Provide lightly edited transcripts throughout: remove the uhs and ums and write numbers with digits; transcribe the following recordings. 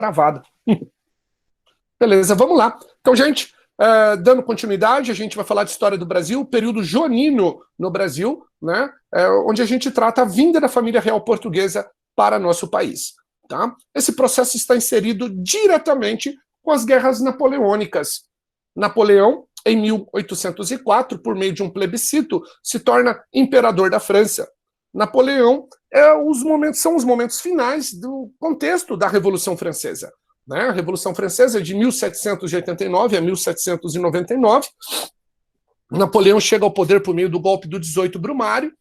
travada. Beleza, vamos lá. Então, gente, dando continuidade, a gente vai falar de história do Brasil, período joanino no Brasil, né, onde a gente trata a vinda da família real portuguesa para nosso país. Tá? Esse processo está inserido diretamente com as guerras napoleônicas. Napoleão, em 1804, por meio de um plebiscito, se torna imperador da França. Napoleão são os momentos finais do contexto da Revolução Francesa. Né? A Revolução Francesa é de 1789 a 1799. Napoleão chega ao poder por meio do golpe do 18 Brumário.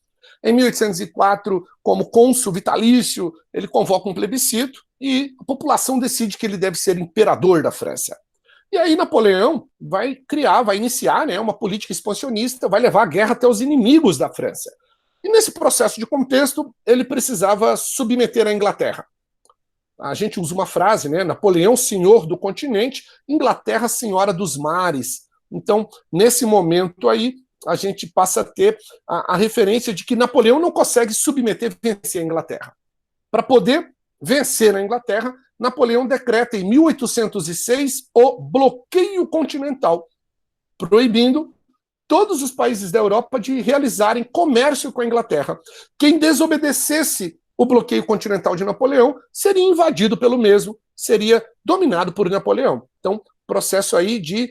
Em 1804, como cônsul vitalício, ele convoca um plebiscito e a população decide que ele deve ser imperador da França. E aí Napoleão vai iniciar, né, uma política expansionista, vai levar a guerra até os inimigos da França. E nesse processo de contexto, ele precisava submeter a Inglaterra. A gente usa uma frase, né, Napoleão, senhor do continente, Inglaterra, senhora dos mares. Então, nesse momento aí, a gente passa a ter a referência de que Napoleão não consegue submeter e vencer a Inglaterra. Para poder vencer a Inglaterra, Napoleão decreta em 1806 o bloqueio continental, proibindo todos os países da Europa de realizarem comércio com a Inglaterra. Quem desobedecesse o bloqueio continental de Napoleão seria invadido pelo mesmo, seria dominado por Napoleão. Então, processo aí de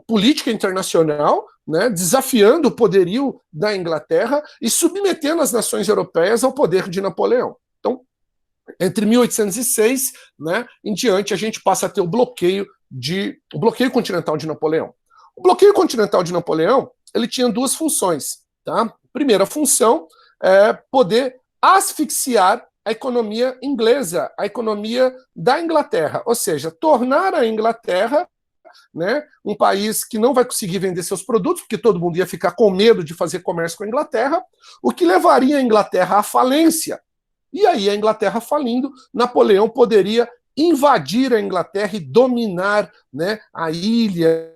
política internacional, né, desafiando o poderio da Inglaterra e submetendo as nações europeias ao poder de Napoleão. Então, entre 1806, né, em diante, a gente passa a ter o bloqueio continental de Napoleão. O bloqueio continental de Napoleão, ele tinha duas funções. Tá? A primeira função é poder asfixiar a economia inglesa, a economia da Inglaterra, ou seja, tornar a Inglaterra, né, um país que não vai conseguir vender seus produtos, porque todo mundo ia ficar com medo de fazer comércio com a Inglaterra, o que levaria a Inglaterra à falência. E aí, a Inglaterra falindo, Napoleão poderia invadir a Inglaterra e dominar, né, a ilha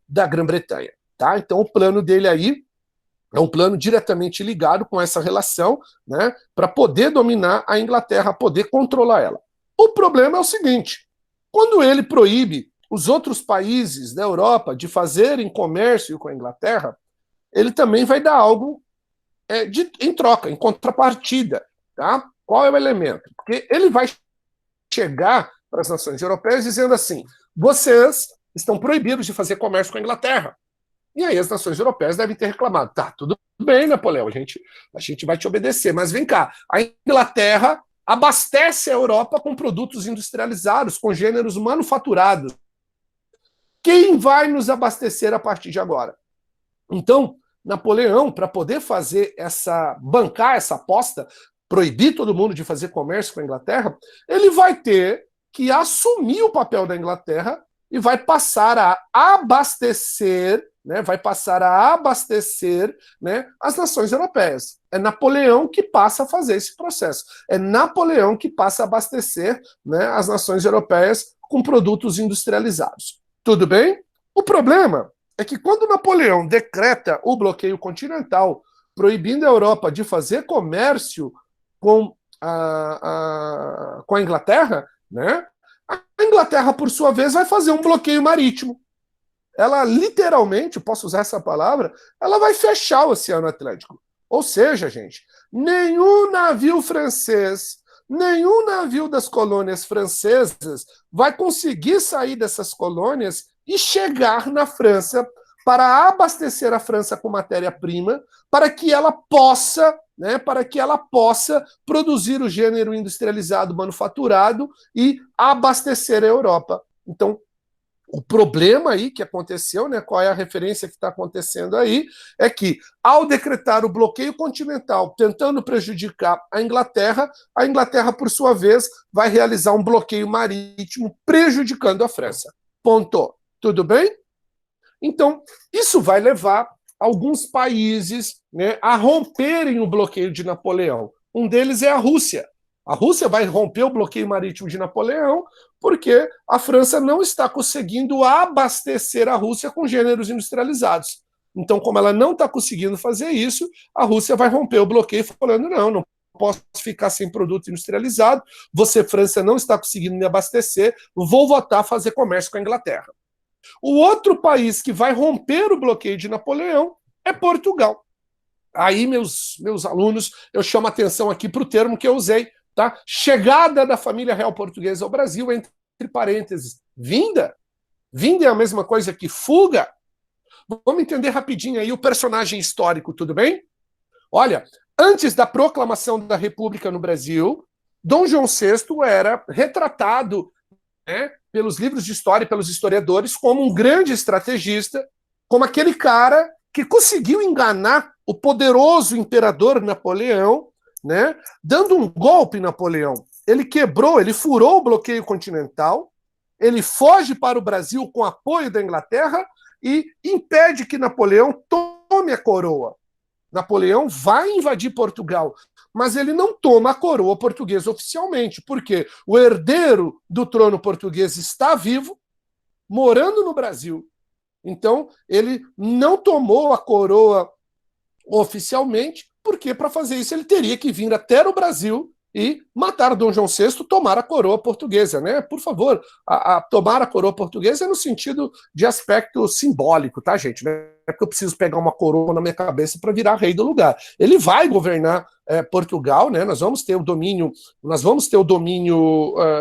da Grã-Bretanha. Tá? Então, o plano dele aí é um plano diretamente ligado com essa relação, né, para poder dominar a Inglaterra, poder controlar ela. O problema é o seguinte, quando ele proíbe os outros países da Europa de fazerem comércio com a Inglaterra, ele também vai dar algo em troca, em contrapartida. Tá? Qual é o elemento? Porque ele vai chegar para as nações europeias dizendo assim, vocês estão proibidos de fazer comércio com a Inglaterra. E aí as nações europeias devem ter reclamado. Tá, tudo bem, Napoleão, a gente vai te obedecer, mas vem cá, a Inglaterra abastece a Europa com produtos industrializados, com gêneros manufaturados. Quem vai nos abastecer a partir de agora? Então, Napoleão, para poder bancar essa aposta, proibir todo mundo de fazer comércio com a Inglaterra, ele vai ter que assumir o papel da Inglaterra e vai passar a abastecer, né, né, as nações europeias. É Napoleão que passa a fazer esse processo. É Napoleão que passa a abastecer, né, as nações europeias com produtos industrializados. Tudo bem? O problema é que quando Napoleão decreta o bloqueio continental, proibindo a Europa de fazer comércio com a Inglaterra, né, a Inglaterra, por sua vez, vai fazer um bloqueio marítimo. Ela literalmente, posso usar essa palavra, ela vai fechar o Oceano Atlântico. Ou seja, gente, nenhum navio francês, nenhum navio das colônias francesas vai conseguir sair dessas colônias e chegar na França para abastecer a França com matéria-prima, para que ela possa produzir o gênero industrializado manufaturado e abastecer a Europa. Então, o problema aí que aconteceu, né, qual é a referência que está acontecendo aí, é que, ao decretar o bloqueio continental, tentando prejudicar a Inglaterra, por sua vez, vai realizar um bloqueio marítimo prejudicando a França. Ponto. Tudo bem? Então, isso vai levar alguns países, né, a romperem o bloqueio de Napoleão. Um deles é a Rússia. A Rússia vai romper o bloqueio marítimo de Napoleão porque a França não está conseguindo abastecer a Rússia com gêneros industrializados. Então, como ela não está conseguindo fazer isso, a Rússia vai romper o bloqueio falando, não posso ficar sem produto industrializado, você, França, não está conseguindo me abastecer, vou voltar a fazer comércio com a Inglaterra. O outro país que vai romper o bloqueio de Napoleão é Portugal. Aí, meus alunos, eu chamo a atenção aqui para o termo que eu usei, tá? Chegada da família real portuguesa ao Brasil, entre parênteses, vinda. Vinda é a mesma coisa que fuga. Vamos entender rapidinho aí o personagem histórico, tudo bem? Olha, antes da proclamação da República no Brasil, Dom João VI era retratado, né, pelos livros de história e pelos historiadores como um grande estrategista, como aquele cara que conseguiu enganar o poderoso imperador Napoleão, né, dando um golpe em Napoleão. Ele quebrou, ele furou o bloqueio continental, ele foge para o Brasil com apoio da Inglaterra e impede que Napoleão tome a coroa. Napoleão vai invadir Portugal, mas ele não toma a coroa portuguesa oficialmente, porque o herdeiro do trono português está vivo, morando no Brasil. Então, ele não tomou a coroa oficialmente, porque para fazer isso ele teria que vir até o Brasil e matar Dom João VI, tomar a coroa portuguesa, né? Por favor, tomar a coroa portuguesa é no sentido de aspecto simbólico, tá, gente? Não é porque eu preciso pegar uma coroa na minha cabeça para virar rei do lugar. Ele vai governar Portugal, né? Nós vamos ter o domínio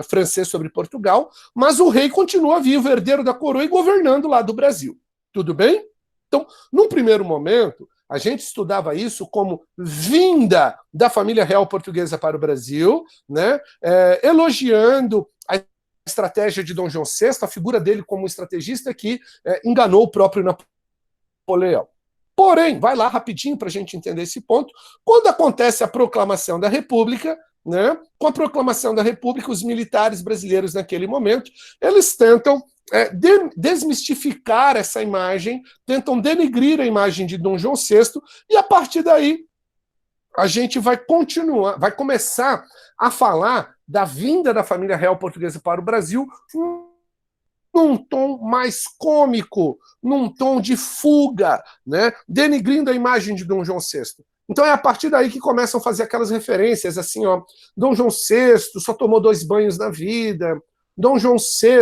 francês sobre Portugal, mas o rei continua vivo, herdeiro da coroa e governando lá do Brasil. Tudo bem? Então, num primeiro momento, a gente estudava isso como vinda da família real portuguesa para o Brasil, né? Elogiando a estratégia de Dom João VI, a figura dele como estrategista que enganou o próprio Napoleão. Porém, vai lá rapidinho para a gente entender esse ponto. Quando acontece a proclamação da República, né? Com a proclamação da República, os militares brasileiros naquele momento, eles tentam desmistificar essa imagem, tentam denegrir a imagem de Dom João VI, e a partir daí a gente vai começar a falar da vinda da família real portuguesa para o Brasil num tom mais cômico, num tom de fuga, né? Denegrindo a imagem de Dom João VI. Então é a partir daí que começam a fazer aquelas referências assim, ó, Dom João VI só tomou 2 banhos na vida, Dom João VI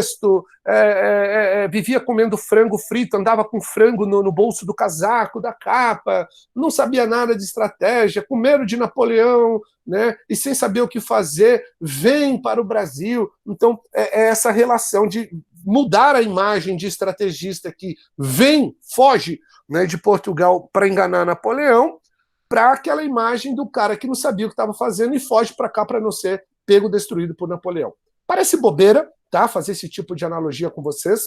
vivia comendo frango frito, andava com frango no bolso do casaco, da capa, não sabia nada de estratégia, com medo de Napoleão, né, e sem saber o que fazer, vem para o Brasil. Então é essa relação de mudar a imagem de estrategista que vem, foge, né, de Portugal para enganar Napoleão, para aquela imagem do cara que não sabia o que estava fazendo e foge para cá para não ser pego, destruído por Napoleão. Parece bobeira, tá? Fazer esse tipo de analogia com vocês,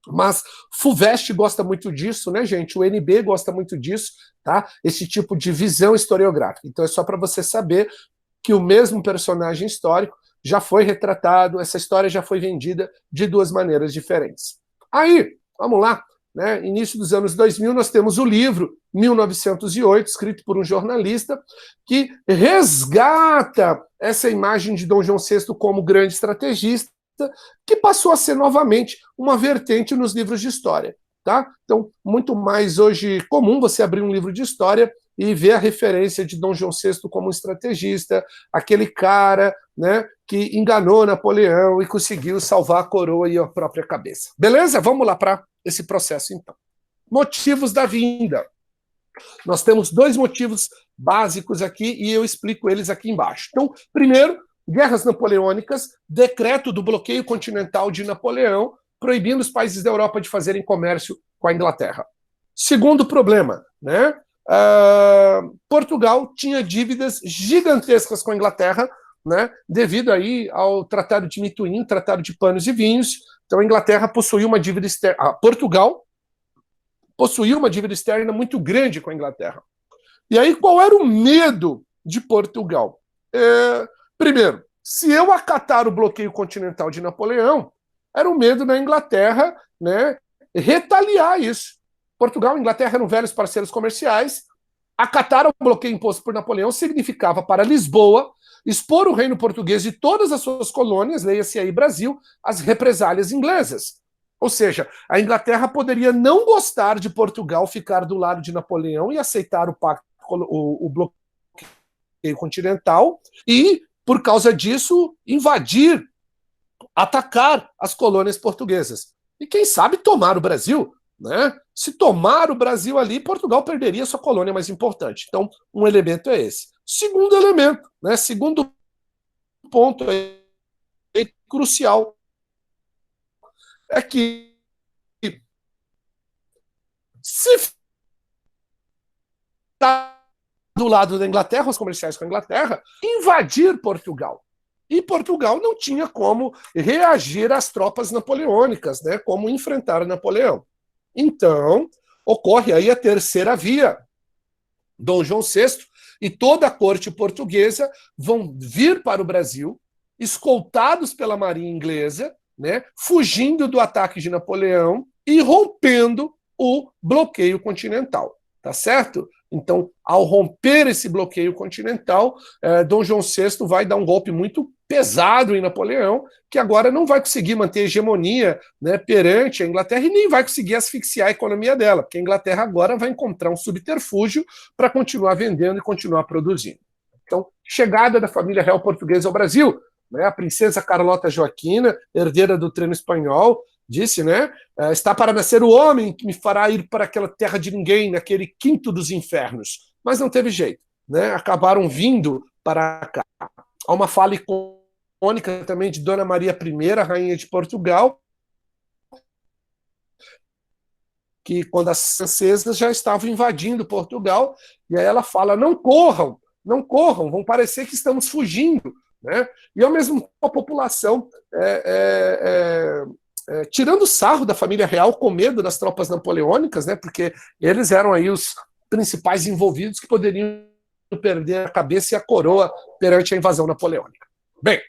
mas FUVEST gosta muito disso, né, gente? O NB gosta muito disso, tá? Esse tipo de visão historiográfica. Então é só para você saber que o mesmo personagem histórico já foi retratado, essa história já foi vendida de 2 maneiras diferentes. Aí, vamos lá, né? Início dos anos 2000, nós temos o livro 1908, escrito por um jornalista, que resgata essa imagem de Dom João VI como grande estrategista, que passou a ser novamente uma vertente nos livros de história. Tá? Então, muito mais hoje comum você abrir um livro de história e ver a referência de Dom João VI como estrategista, aquele cara, né, que enganou Napoleão e conseguiu salvar a coroa e a própria cabeça. Beleza? Vamos lá para esse processo, então. Motivos da vinda. Nós temos 2 motivos básicos aqui e eu explico eles aqui embaixo. Então, primeiro, guerras napoleônicas, decreto do bloqueio continental de Napoleão, proibindo os países da Europa de fazerem comércio com a Inglaterra. Segundo problema, né? Portugal tinha dívidas gigantescas com a Inglaterra, né? Devido aí ao Tratado de Mituim, Tratado de Panos e Vinhos. Então a Inglaterra possuía uma dívida externa. Portugal possuía uma dívida externa muito grande com a Inglaterra. E aí qual era o medo de Portugal? Primeiro, se eu acatar o bloqueio continental de Napoleão, era o medo da Inglaterra, né, retaliar isso. Portugal e Inglaterra eram velhos parceiros comerciais. Acatar o bloqueio imposto por Napoleão significava para Lisboa expor o reino português e todas as suas colônias, leia-se aí Brasil, às represálias inglesas. Ou seja, a Inglaterra poderia não gostar de Portugal ficar do lado de Napoleão e aceitar o pacto, o bloqueio continental e, por causa disso, invadir, atacar as colônias portuguesas. E quem sabe tomar o Brasil, né? Se tomar o Brasil ali, Portugal perderia sua colônia mais importante. Então, um elemento é esse. Segundo elemento, né? Segundo ponto crucial é que se está do lado da Inglaterra, os comerciais com a Inglaterra, invadir Portugal. E Portugal não tinha como reagir às tropas napoleônicas, né? Como enfrentar Napoleão. Então, ocorre aí a terceira via. Dom João VI e toda a corte portuguesa vão vir para o Brasil, escoltados pela marinha inglesa, né, fugindo do ataque de Napoleão e rompendo o bloqueio continental. Tá certo? Então, ao romper esse bloqueio continental, Dom João VI vai dar um golpe muito pesado em Napoleão, que agora não vai conseguir manter a hegemonia, né, perante a Inglaterra e nem vai conseguir asfixiar a economia dela, porque a Inglaterra agora vai encontrar um subterfúgio para continuar vendendo e continuar produzindo. Então, chegada da família real portuguesa ao Brasil, né, a princesa Carlota Joaquina, herdeira do trono espanhol, disse, né, está para nascer o homem que me fará ir para aquela terra de ninguém, naquele quinto dos infernos. Mas não teve jeito, né, acabaram vindo para cá. Há uma fala icônica também de Dona Maria I, rainha de Portugal, que quando as francesas já estavam invadindo Portugal, e aí ela fala, não corram, vão parecer que estamos fugindo, né? E ao mesmo tempo a população tirando sarro da família real com medo das tropas napoleônicas, né? Porque eles eram aí os principais envolvidos que poderiam perder a cabeça e a coroa perante a invasão napoleônica. Bem,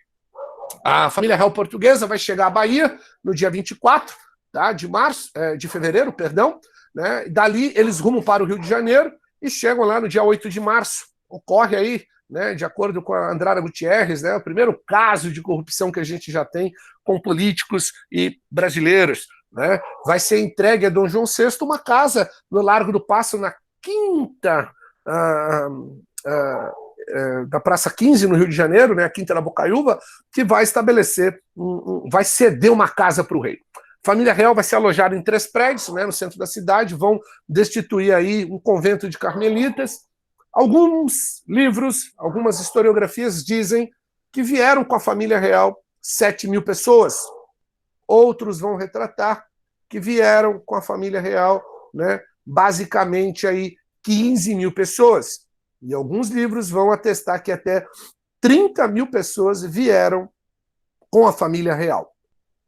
a família real portuguesa vai chegar à Bahia no dia 24, tá, de fevereiro, perdão, né? Dali eles rumam para o Rio de Janeiro e chegam lá no dia 8 de março. Ocorre aí, né, de acordo com a Andrada Gutierrez, né, o primeiro caso de corrupção que a gente já tem com políticos e brasileiros, né? Vai ser entregue a Dom João VI uma casa no Largo do Passo, na Quinta da Praça 15, no Rio de Janeiro, né, a Quinta da Bocaiúva, que vai estabelecer, vai ceder uma casa para o rei. A família real vai ser alojada em 3 prédios, né, no centro da cidade, vão destituir aí um convento de carmelitas. Alguns livros, algumas historiografias dizem que vieram com a família real 7.000 pessoas. Outros vão retratar que vieram com a família real, né, basicamente aí 15.000 pessoas. E alguns livros vão atestar que até 30.000 pessoas vieram com a família real.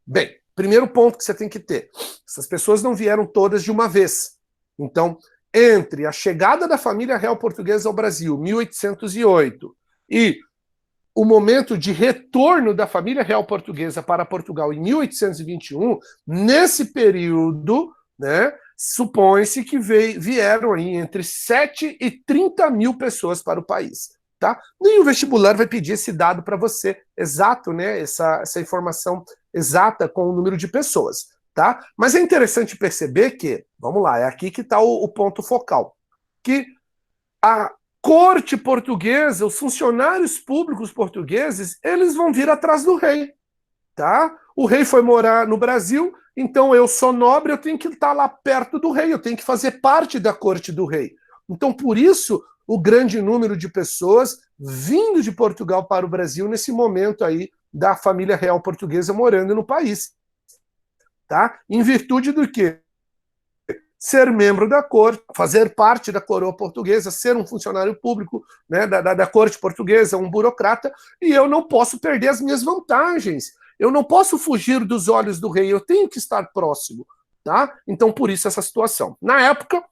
Bem, primeiro ponto que você tem que ter. Essas pessoas não vieram todas de uma vez. Então, entre a chegada da família real portuguesa ao Brasil, 1808, e o momento de retorno da família real portuguesa para Portugal em 1821, nesse período, né, supõe-se que vieram aí entre 7 e 30.000 pessoas para o país. Tá? Nem o vestibular vai pedir esse dado para você, exato, né, essa informação exata com o número de pessoas. Tá? Mas é interessante perceber que, vamos lá, é aqui que está o ponto focal, que a corte portuguesa, os funcionários públicos portugueses, eles vão vir atrás do rei. Tá? O rei foi morar no Brasil, então eu sou nobre, eu tenho que estar lá perto do rei, eu tenho que fazer parte da corte do rei. Então, por isso, o grande número de pessoas vindo de Portugal para o Brasil nesse momento aí da família real portuguesa morando no país. Tá? Em virtude do quê? Ser membro da corte, fazer parte da coroa portuguesa, ser um funcionário público, né, da corte portuguesa, um burocrata, e eu não posso perder as minhas vantagens. Eu não posso fugir dos olhos do rei, eu tenho que estar próximo. Tá? Então, por isso essa situação. Na época,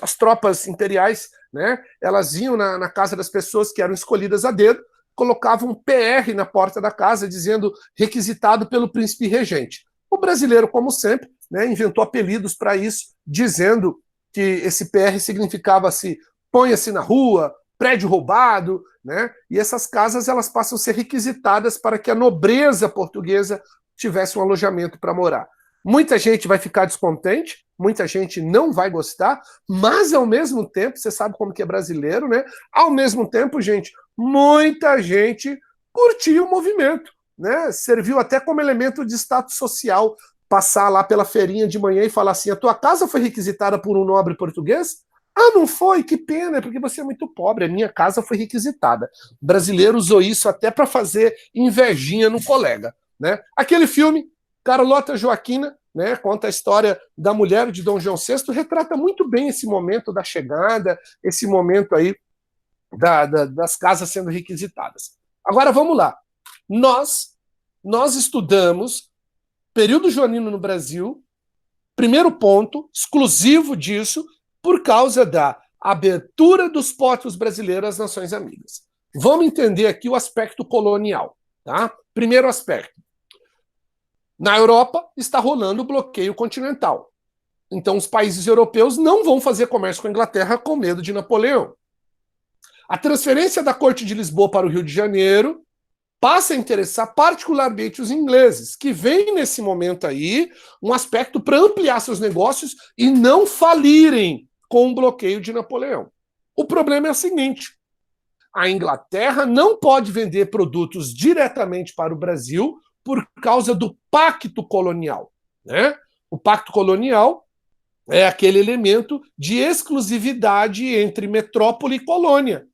as tropas imperiais, né, elas iam na casa das pessoas que eram escolhidas a dedo, colocavam um PR na porta da casa, dizendo requisitado pelo príncipe regente. O brasileiro, como sempre, né, inventou apelidos para isso, dizendo que esse PR significava-se ponha-se na rua, prédio roubado, né, e essas casas elas passam a ser requisitadas para que a nobreza portuguesa tivesse um alojamento para morar. Muita gente vai ficar descontente, muita gente não vai gostar, mas ao mesmo tempo, você sabe como que é brasileiro, né? Ao mesmo tempo, gente, muita gente curtiu o movimento, né? Serviu até como elemento de status social, passar lá pela feirinha de manhã e falar assim: a tua casa foi requisitada por um nobre português? Ah, não foi? Que pena, porque você é muito pobre. A minha casa foi requisitada. O brasileiro usou isso até para fazer invejinha no colega, né? Aquele filme, Carlota Joaquina, né, conta a história da mulher de Dom João VI, retrata muito bem esse momento da chegada, esse momento aí das casas sendo requisitadas. Agora vamos lá. Nós estudamos período joanino no Brasil, primeiro ponto, exclusivo disso, por causa da abertura dos portos brasileiros às nações amigas. Vamos entender aqui o aspecto colonial. Tá? Primeiro aspecto. Na Europa está rolando o bloqueio continental. Então os países europeus não vão fazer comércio com a Inglaterra com medo de Napoleão. A transferência da Corte de Lisboa para o Rio de Janeiro passa a interessar particularmente os ingleses, que veem nesse momento aí um aspecto para ampliar seus negócios e não falirem com o bloqueio de Napoleão. O problema é o seguinte: a Inglaterra não pode vender produtos diretamente para o Brasil por causa do pacto colonial, né? O pacto colonial é aquele elemento de exclusividade entre metrópole e colônia.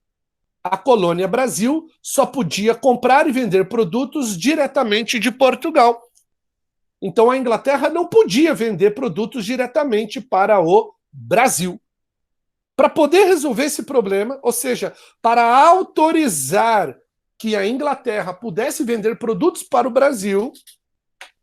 A colônia Brasil só podia comprar e vender produtos diretamente de Portugal. Então a Inglaterra não podia vender produtos diretamente para o Brasil. Para poder resolver esse problema, ou seja, para autorizar que a Inglaterra pudesse vender produtos para o Brasil,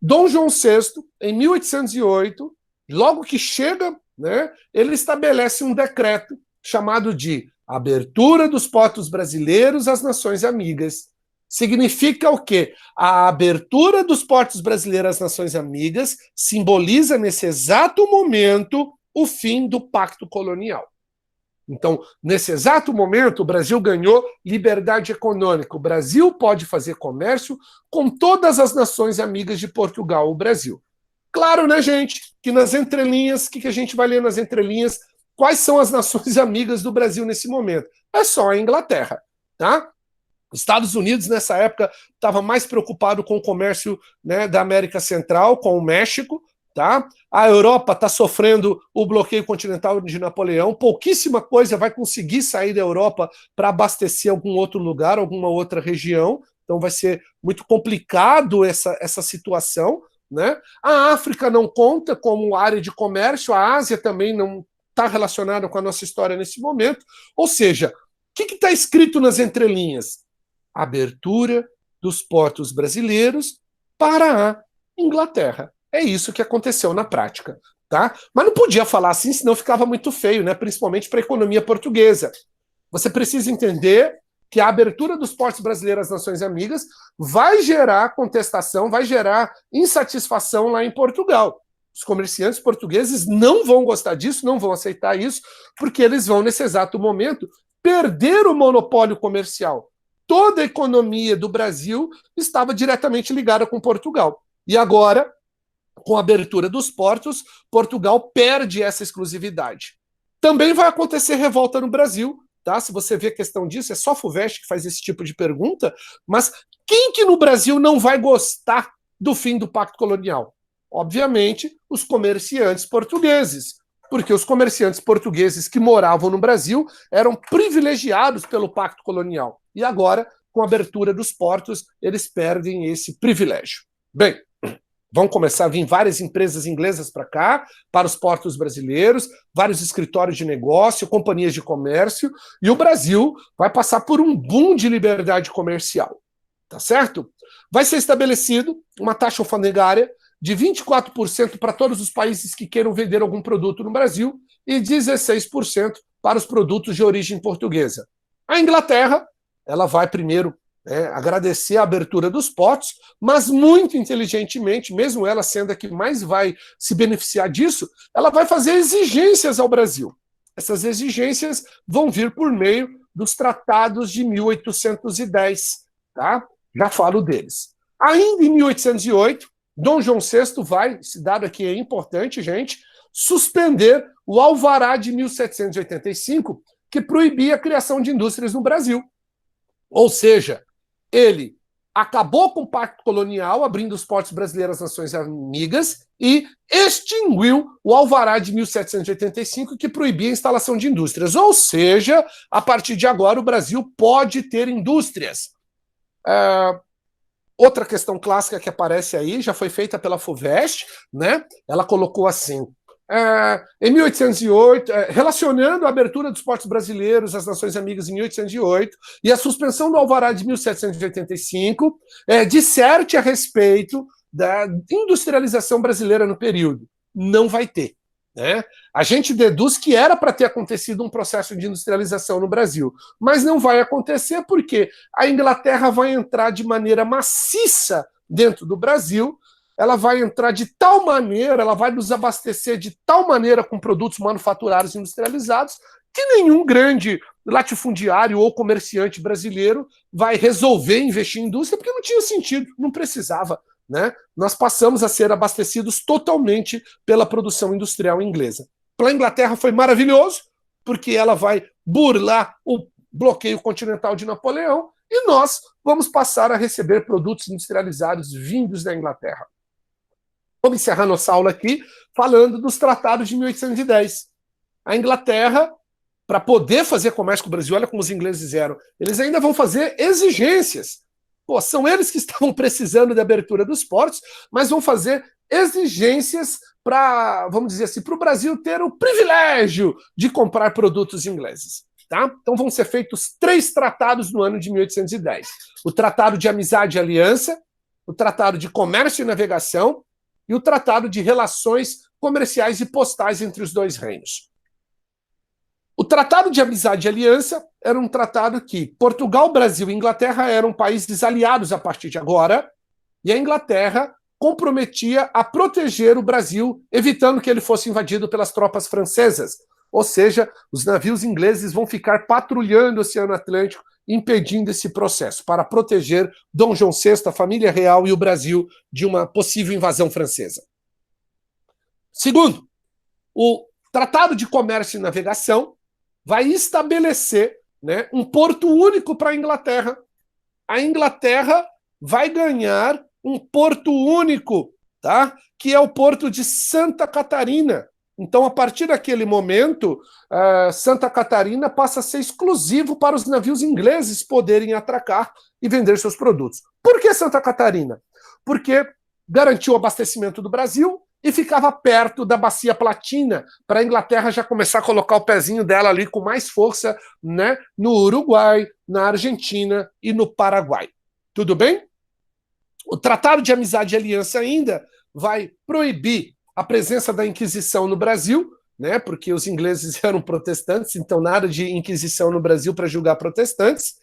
Dom João VI, em 1808, logo que chega, né, ele estabelece um decreto chamado de Abertura dos Portos Brasileiros às Nações Amigas. Significa o quê? A abertura dos portos brasileiros às Nações Amigas simboliza, nesse exato momento, o fim do pacto colonial. Então, nesse exato momento, o Brasil ganhou liberdade econômica. O Brasil pode fazer comércio com todas as nações amigas de Portugal, o Brasil. Claro, né, gente, que nas entrelinhas, o que a gente vai ler nas entrelinhas? Quais são as nações amigas do Brasil nesse momento? É só a Inglaterra, tá? Estados Unidos, nessa época, estava mais preocupado com o comércio, né, da América Central, com o México, tá? A Europa está sofrendo o bloqueio continental de Napoleão, pouquíssima coisa vai conseguir sair da Europa para abastecer algum outro lugar, alguma outra região, então vai ser muito complicado essa situação, né? A África não conta como área de comércio, a Ásia também não está relacionada com a nossa história nesse momento, ou seja, o que está escrito nas entrelinhas? Abertura dos portos brasileiros para a Inglaterra. É isso que aconteceu na prática, tá? Mas não podia falar assim, senão ficava muito feio, né? Principalmente para a economia portuguesa. Você precisa entender que a abertura dos portos brasileiros às nações amigas vai gerar contestação, vai gerar insatisfação lá em Portugal. Os comerciantes portugueses não vão gostar disso, não vão aceitar isso, porque eles vão, nesse exato momento, perder o monopólio comercial. Toda a economia do Brasil estava diretamente ligada com Portugal. E agora, com a abertura dos portos, Portugal perde essa exclusividade. Também vai acontecer revolta no Brasil, tá? Se você vê a questão disso, é só a FUVEST que faz esse tipo de pergunta, mas quem que no Brasil não vai gostar do fim do pacto colonial? Obviamente, os comerciantes portugueses, porque os comerciantes portugueses que moravam no Brasil eram privilegiados pelo pacto colonial. E agora, com a abertura dos portos, eles perdem esse privilégio. Bem, vão começar a vir várias empresas inglesas para cá, para os portos brasileiros, vários escritórios de negócio, companhias de comércio, e o Brasil vai passar por um boom de liberdade comercial. Tá certo? Vai ser estabelecido uma taxa alfandegária de 24% para todos os países que queiram vender algum produto no Brasil e 16% para os produtos de origem portuguesa. A Inglaterra, ela vai primeiro agradecer a abertura dos portos, mas muito inteligentemente, mesmo ela sendo a que mais vai se beneficiar disso, ela vai fazer exigências ao Brasil. Essas exigências vão vir por meio dos tratados de 1810, tá? Já falo deles. Ainda em 1808, Dom João VI vai, esse dado aqui é importante, gente, suspender o Alvará de 1785, que proibia a criação de indústrias no Brasil. Ou seja, ele acabou com o Pacto Colonial, abrindo os portos brasileiros às nações amigas, e extinguiu o Alvará de 1785, que proibia a instalação de indústrias. Ou seja, a partir de agora, o Brasil pode ter indústrias. Outra questão clássica que aparece aí, já foi feita pela FUVEST, né? Ela colocou assim, em 1808, relacionando a abertura dos portos brasileiros às nações amigas em 1808 e a suspensão do Alvará de 1785, disserte a respeito da industrialização brasileira no período. Não vai ter. Né? A gente deduz que era para ter acontecido um processo de industrialização no Brasil, mas não vai acontecer porque a Inglaterra vai entrar de maneira maciça dentro do Brasil, ela vai entrar de tal maneira, ela vai nos abastecer de tal maneira com produtos manufaturados e industrializados que nenhum grande latifundiário ou comerciante brasileiro vai resolver investir em indústria porque não tinha sentido, não precisava. Né? Nós passamos a ser abastecidos totalmente pela produção industrial inglesa. Para a Inglaterra foi maravilhoso, porque ela vai burlar o bloqueio continental de Napoleão e nós vamos passar a receber produtos industrializados vindos da Inglaterra. Vamos encerrar nossa aula aqui falando dos tratados de 1810. A Inglaterra, para poder fazer comércio com o Brasil, olha como os ingleses eram, eles ainda vão fazer exigências. Pô, são eles que estavam precisando da abertura dos portos, mas vão fazer exigências para, vamos dizer assim, para o Brasil ter o privilégio de comprar produtos ingleses. Tá? Então vão ser feitos 3 tratados no ano de 1810. O Tratado de Amizade e Aliança, o Tratado de Comércio e Navegação e o Tratado de Relações Comerciais e Postais entre os dois reinos. O Tratado de Amizade e Aliança era um tratado que Portugal, Brasil e Inglaterra eram países aliados a partir de agora, e a Inglaterra comprometia a proteger o Brasil, evitando que ele fosse invadido pelas tropas francesas. Ou seja, os navios ingleses vão ficar patrulhando o Oceano Atlântico, impedindo esse processo, para proteger Dom João VI, a família real e o Brasil de uma possível invasão francesa. Segundo, o Tratado de Comércio e Navegação vai estabelecer, né, um porto único para a Inglaterra. A Inglaterra vai ganhar um porto único, tá? Que é o porto de Santa Catarina. Então, a partir daquele momento, Santa Catarina passa a ser exclusivo para os navios ingleses poderem atracar e vender seus produtos. Por que Santa Catarina? Porque garantiu o abastecimento do Brasil e ficava perto da Bacia Platina, para a Inglaterra já começar a colocar o pezinho dela ali com mais força, né, no Uruguai, na Argentina e no Paraguai. Tudo bem? O Tratado de Amizade e Aliança ainda vai proibir a presença da Inquisição no Brasil, né, porque os ingleses eram protestantes, então nada de Inquisição no Brasil para julgar protestantes.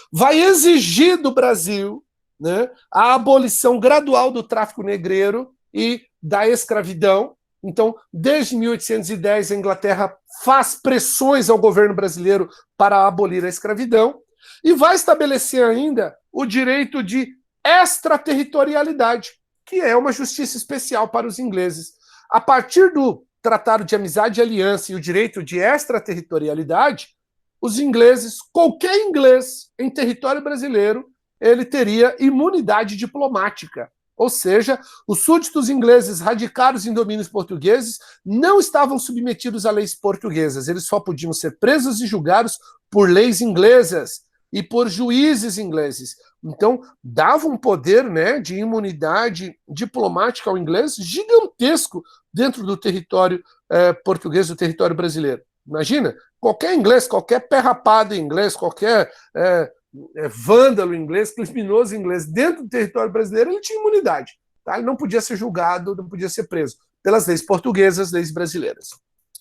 Vai exigir do Brasil, né, a abolição gradual do tráfico negreiro e da escravidão. Então, desde 1810, a Inglaterra faz pressões ao governo brasileiro para abolir a escravidão e vai estabelecer ainda o direito de extraterritorialidade, que é uma justiça especial para os ingleses. A partir do Tratado de Amizade e Aliança e o direito de extraterritorialidade, os ingleses, qualquer inglês em território brasileiro, ele teria imunidade diplomática. Ou seja, os súditos ingleses radicados em domínios portugueses não estavam submetidos a leis portuguesas. Eles só podiam ser presos e julgados por leis inglesas e por juízes ingleses. Então, dava um poder, né, de imunidade diplomática ao inglês gigantesco dentro do território português, do território brasileiro. Imagina, qualquer inglês, qualquer pé rapado inglês, qualquer vândalo inglês, criminoso inglês dentro do território brasileiro, ele tinha imunidade. Tá? Ele não podia ser julgado, não podia ser preso pelas leis portuguesas, leis brasileiras.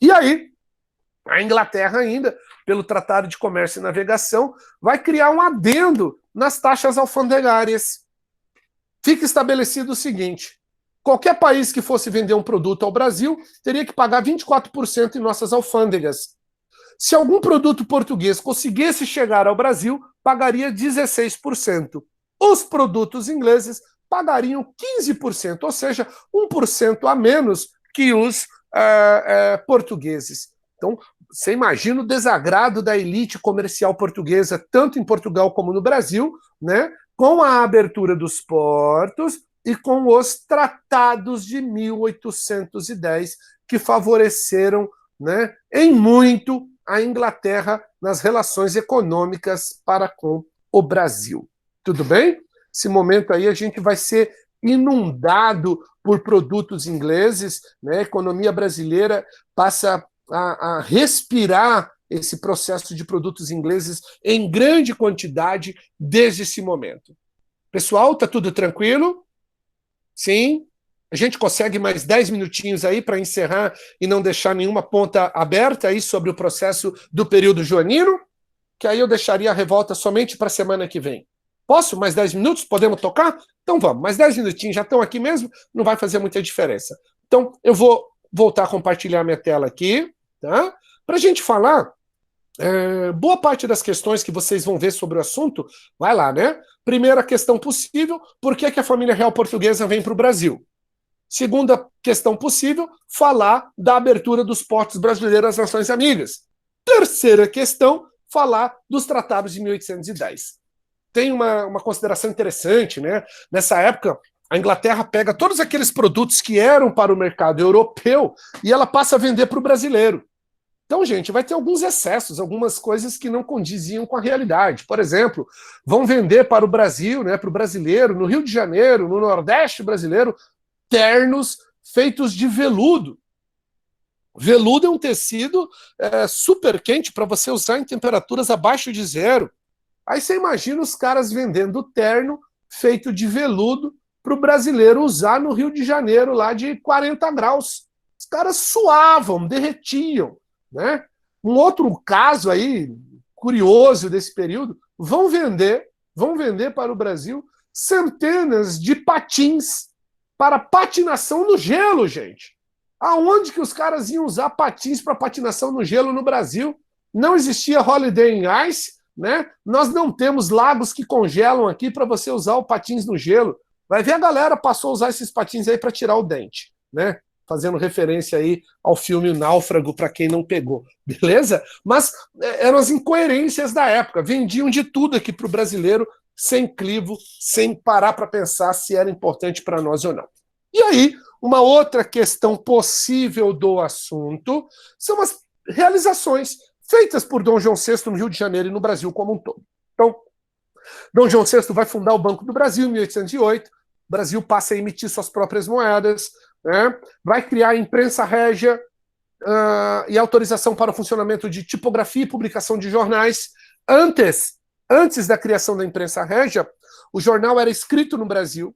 E aí, a Inglaterra ainda, pelo Tratado de Comércio e Navegação, vai criar um adendo nas taxas alfandegárias. Fica estabelecido o seguinte: qualquer país que fosse vender um produto ao Brasil teria que pagar 24% em nossas alfândegas. Se algum produto português conseguisse chegar ao Brasil, pagaria 16%. Os produtos ingleses pagariam 15%, ou seja, 1% a menos que os portugueses. Então, você imagina o desagrado da elite comercial portuguesa, tanto em Portugal como no Brasil, né, com a abertura dos portos e com os tratados de 1810, que favoreceram, né, em muito a Inglaterra nas relações econômicas para com o Brasil. Tudo bem? Esse momento aí a gente vai ser inundado por produtos ingleses, né? A economia brasileira passa a respirar esse processo de produtos ingleses em grande quantidade desde esse momento. Pessoal, tá tudo tranquilo? Sim? A gente consegue mais 10 minutinhos aí para encerrar e não deixar nenhuma ponta aberta aí sobre o processo do período joanino? Que aí eu deixaria a revolta somente para a semana que vem. Posso? Mais 10 minutos? Podemos tocar? Então vamos, mais 10 minutinhos, já estão aqui mesmo, não vai fazer muita diferença. Então eu vou voltar a compartilhar minha tela aqui, tá? Para a gente falar, boa parte das questões que vocês vão ver sobre o assunto, vai lá, né? Primeira questão possível, por que a família real portuguesa vem para o Brasil? Segunda questão possível, falar da abertura dos portos brasileiros às nações amigas. Terceira questão, falar dos tratados de 1810. Tem uma consideração interessante, né? Nessa época, a Inglaterra pega todos aqueles produtos que eram para o mercado europeu e ela passa a vender para o brasileiro. Então, gente, vai ter alguns excessos, algumas coisas que não condiziam com a realidade. Por exemplo, vão vender para o Brasil, né, para o brasileiro, no Rio de Janeiro, no Nordeste brasileiro, ternos feitos de veludo. Veludo é um tecido super quente para você usar em temperaturas abaixo de zero. Aí você imagina os caras vendendo terno feito de veludo para o brasileiro usar no Rio de Janeiro, lá de 40 graus. Os caras suavam, derretiam, né? Um outro caso aí, curioso desse período, vão vender para o Brasil centenas de patins para patinação no gelo, gente. Aonde que os caras iam usar patins para patinação no gelo no Brasil? Não existia Holiday in Ice, né? Nós não temos lagos que congelam aqui para você usar o patins no gelo. Vai ver, a galera passou a usar esses patins aí para tirar o dente, né? Fazendo referência aí ao filme O Náufrago, para quem não pegou, beleza? Mas eram as incoerências da época. Vendiam de tudo aqui para o brasileiro, sem crivo, sem parar para pensar se era importante para nós ou não. E aí, uma outra questão possível do assunto são as realizações feitas por Dom João VI no Rio de Janeiro e no Brasil como um todo. Então, Dom João VI vai fundar o Banco do Brasil em 1808, o Brasil passa a emitir suas próprias moedas, né? Vai criar a imprensa régia e autorização para o funcionamento de tipografia e publicação de jornais. Antes da criação da imprensa régia, o jornal era escrito no Brasil,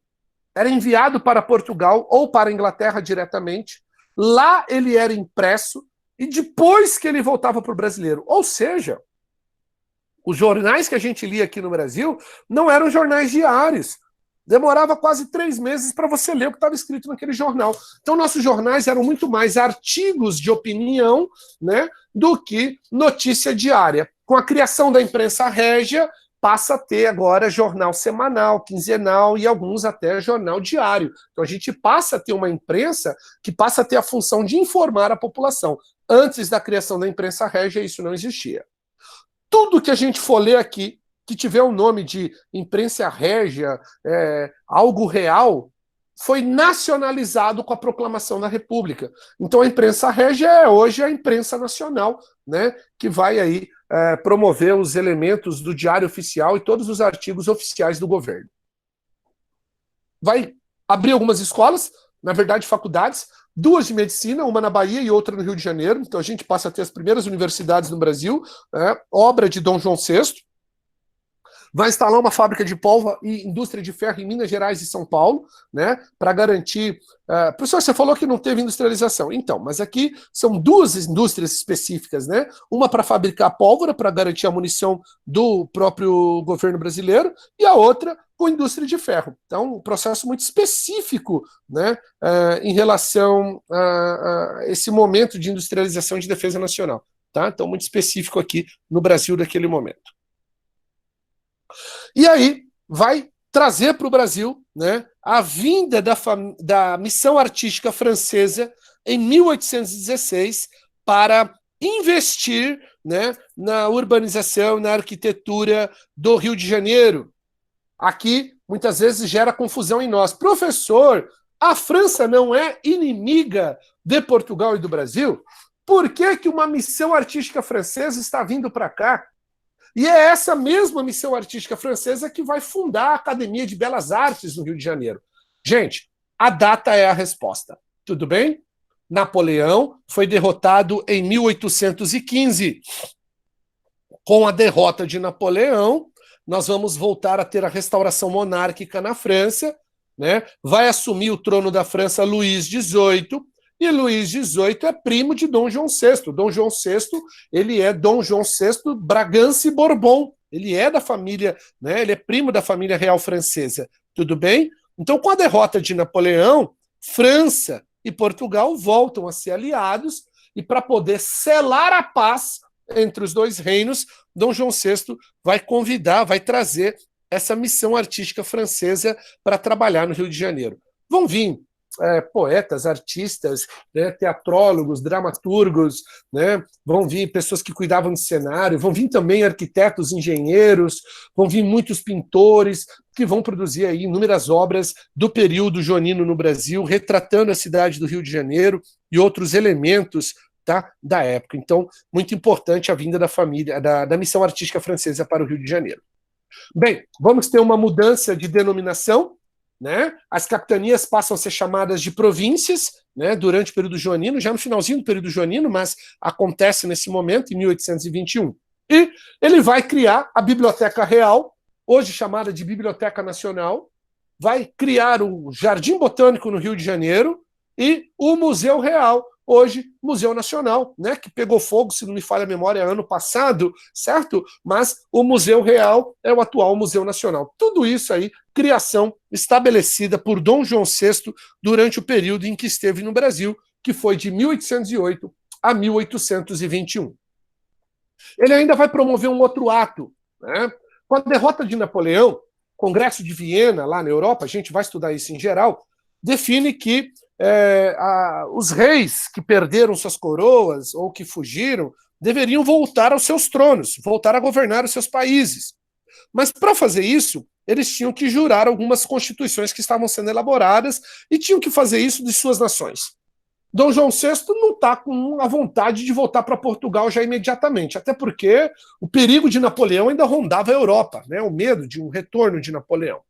era enviado para Portugal ou para a Inglaterra diretamente, lá ele era impresso, e depois que ele voltava para o brasileiro. Ou seja, os jornais que a gente lia aqui no Brasil não eram jornais diários. Demorava quase 3 meses para você ler o que estava escrito naquele jornal. Então, nossos jornais eram muito mais artigos de opinião, né, do que notícia diária. Com a criação da imprensa régia, passa a ter agora jornal semanal, quinzenal e alguns até jornal diário. Então a gente passa a ter uma imprensa que passa a ter a função de informar a população. Antes da criação da imprensa régia, isso não existia. Tudo que a gente for ler aqui, que tiver o nome de imprensa régia, algo real, foi nacionalizado com a proclamação da República. Então a imprensa régia é hoje a imprensa nacional, né, que vai aí promover os elementos do Diário Oficial e todos os artigos oficiais do governo. Vai abrir algumas escolas, na verdade faculdades, 2 de medicina, uma na Bahia e outra no Rio de Janeiro. Então a gente passa a ter as primeiras universidades no Brasil, obra de Dom João VI. Vai instalar uma fábrica de pólvora e indústria de ferro em Minas Gerais e São Paulo, né, para garantir... professor, você falou que não teve industrialização. Então, mas aqui são 2 indústrias específicas, né? Uma para fabricar pólvora, para garantir a munição do próprio governo brasileiro, e a outra com indústria de ferro. Então, um processo muito específico, né, em relação a esse momento de industrialização de defesa nacional. Tá? Então, muito específico aqui no Brasil daquele momento. E aí vai trazer para o Brasil, né, a vinda da missão artística francesa em 1816 para investir, né, na urbanização, na arquitetura do Rio de Janeiro. Aqui, muitas vezes, gera confusão em nós. Professor, a França não é inimiga de Portugal e do Brasil? Por que que uma missão artística francesa está vindo para cá? E é essa mesma missão artística francesa que vai fundar a Academia de Belas Artes no Rio de Janeiro. Gente, a data é a resposta. Tudo bem? Napoleão foi derrotado em 1815. Com a derrota de Napoleão, nós vamos voltar a ter a restauração monárquica na França, né? Vai assumir o trono da França Luís XVIII, e Luís XVIII é primo de Dom João VI. Dom João VI, ele é Dom João VI Bragança e Bourbon. Ele é da família, né? Ele é primo da família real francesa. Tudo bem? Então, com a derrota de Napoleão, França e Portugal voltam a ser aliados, e para poder selar a paz entre os dois reinos, Dom João VI vai convidar, vai trazer essa missão artística francesa para trabalhar no Rio de Janeiro. Vão vir poetas, artistas, né, teatrólogos, dramaturgos, né, vão vir pessoas que cuidavam de cenário, vão vir também arquitetos, engenheiros, vão vir muitos pintores que vão produzir aí inúmeras obras do período joanino no Brasil, retratando a cidade do Rio de Janeiro e outros elementos, tá, da época. Então, muito importante a vinda da família, da missão artística francesa para o Rio de Janeiro. Bem, vamos ter uma mudança de denominação, né? As capitanias passam a ser chamadas de províncias, né, durante o período joanino, já no finalzinho do período joanino, mas acontece nesse momento, em 1821. E ele vai criar a Biblioteca Real, hoje chamada de Biblioteca Nacional, vai criar o Jardim Botânico no Rio de Janeiro e o Museu Real, hoje Museu Nacional, né, que pegou fogo, se não me falha a memória, ano passado, certo? Mas o Museu Real é o atual Museu Nacional. Tudo isso aí, criação estabelecida por Dom João VI durante o período em que esteve no Brasil, que foi de 1808 a 1821. Ele ainda vai promover um outro ato, né? Com a derrota de Napoleão, Congresso de Viena, lá na Europa, a gente vai estudar isso em geral, define que os reis que perderam suas coroas ou que fugiram deveriam voltar aos seus tronos, voltar a governar os seus países. Mas para fazer isso, eles tinham que jurar algumas constituições que estavam sendo elaboradas e tinham que fazer isso de suas nações. Dom João VI não está com a vontade de voltar para Portugal já imediatamente, até porque o perigo de Napoleão ainda rondava a Europa, né? O medo de um retorno de Napoleão.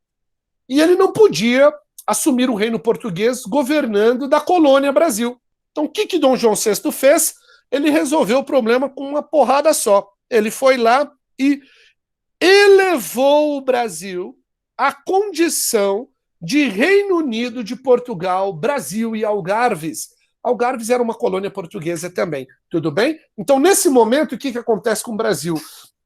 E ele não podia assumir o reino português governando da colônia Brasil. Então, o que Dom João VI fez? Ele resolveu o problema com uma porrada só. Ele foi lá e elevou o Brasil à condição de Reino Unido de Portugal, Brasil e Algarves. Algarves era uma colônia portuguesa também, tudo bem? Então, nesse momento, o que acontece com o Brasil?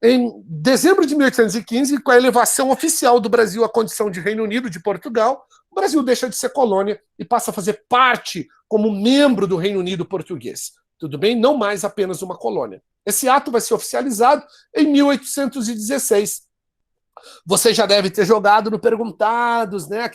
Em dezembro de 1815, com a elevação oficial do Brasil à condição de Reino Unido de Portugal, o Brasil deixa de ser colônia e passa a fazer parte como membro do Reino Unido português. Tudo bem? Não mais apenas uma colônia. Esse ato vai ser oficializado em 1816. Você já deve ter jogado no Perguntados, né?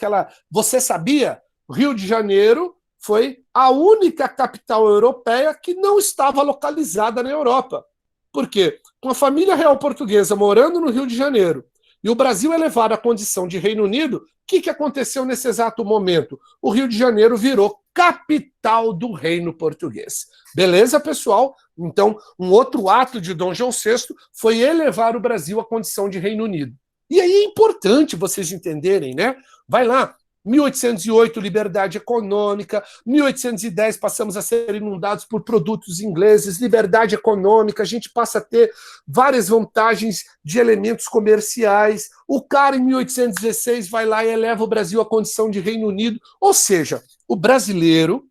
Você sabia? Rio de Janeiro foi a única capital europeia que não estava localizada na Europa. Por quê? Com a família real portuguesa morando no Rio de Janeiro e o Brasil elevado à condição de Reino Unido, o que aconteceu nesse exato momento? O Rio de Janeiro virou capital do reino português. Beleza, pessoal? Então, um outro ato de Dom João VI foi elevar o Brasil à condição de Reino Unido. E aí é importante vocês entenderem, né? Vai lá, 1808, liberdade econômica, 1810 passamos a ser inundados por produtos ingleses, liberdade econômica, a gente passa a ter várias vantagens de elementos comerciais. O cara em 1816 vai lá e eleva o Brasil à condição de Reino Unido, ou seja, o brasileiro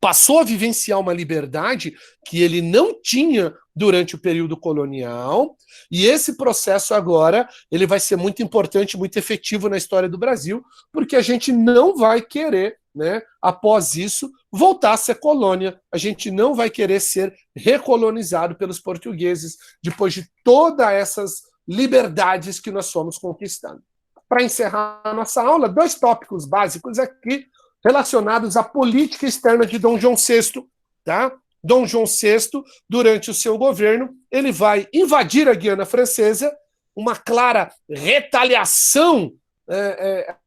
passou a vivenciar uma liberdade que ele não tinha durante o período colonial, e esse processo agora ele vai ser muito importante, muito efetivo na história do Brasil, porque a gente não vai querer, né, após isso, voltar a ser colônia, a gente não vai querer ser recolonizado pelos portugueses depois de todas essas liberdades que nós fomos conquistando. Para encerrar a nossa aula, 2 tópicos básicos aqui. relacionados à política externa de Dom João VI, tá? Dom João VI, durante o seu governo, ele vai invadir a Guiana Francesa, uma clara retaliação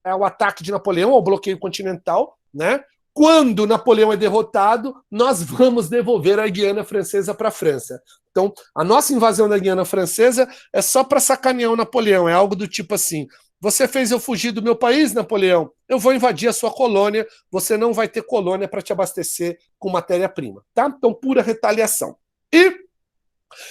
ao ataque de Napoleão, ao bloqueio continental, né? Quando Napoleão é derrotado, nós vamos devolver a Guiana Francesa para a França. Então, a nossa invasão da Guiana Francesa é só para sacanear o Napoleão, é algo do tipo assim: você fez eu fugir do meu país, Napoleão, eu vou invadir a sua colônia, você não vai ter colônia para te abastecer com matéria-prima, tá? Então, pura retaliação. E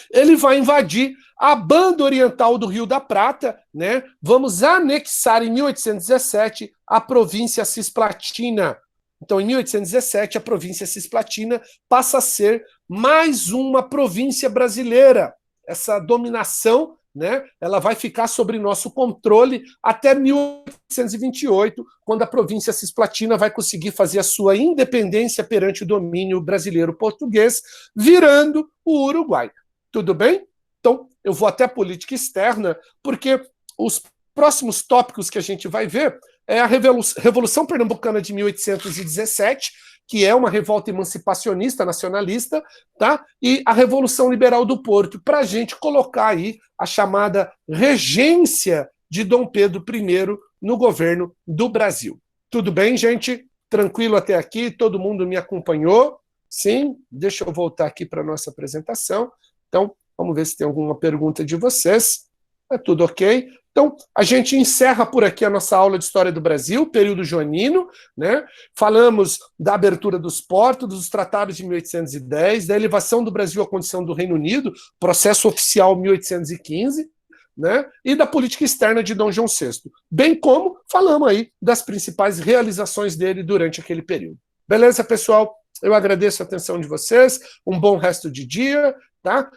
ele vai invadir a banda oriental do Rio da Prata, né? Vamos anexar em 1817 a província Cisplatina. Então, em 1817, a província Cisplatina passa a ser mais uma província brasileira. Essa dominação, né, ela vai ficar sob nosso controle até 1828, quando a província Cisplatina vai conseguir fazer a sua independência perante o domínio brasileiro-português, virando o Uruguai. Tudo bem? Então, eu vou até a política externa, porque os próximos tópicos que a gente vai ver é a Revolução Pernambucana de 1817, que é uma revolta emancipacionista, nacionalista, tá? E a Revolução Liberal do Porto, para a gente colocar aí a chamada regência de Dom Pedro I no governo do Brasil. Tudo bem, gente? Tranquilo até aqui? Todo mundo me acompanhou? Sim? Deixa eu voltar aqui para a nossa apresentação. Então, vamos ver se tem alguma pergunta de vocês. É tudo ok? Então, a gente encerra por aqui a nossa aula de História do Brasil, período joanino, né? Falamos da abertura dos portos, dos tratados de 1810, da elevação do Brasil à condição do Reino Unido, processo oficial 1815, né? E da política externa de Dom João VI. Bem como falamos aí das principais realizações dele durante aquele período. Beleza, pessoal? Eu agradeço a atenção de vocês, um bom resto de dia, tá?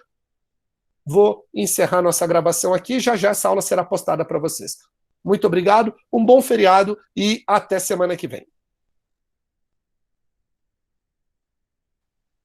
Vou encerrar nossa gravação aqui, já essa aula será postada para vocês. Muito obrigado, um bom feriado e até semana que vem.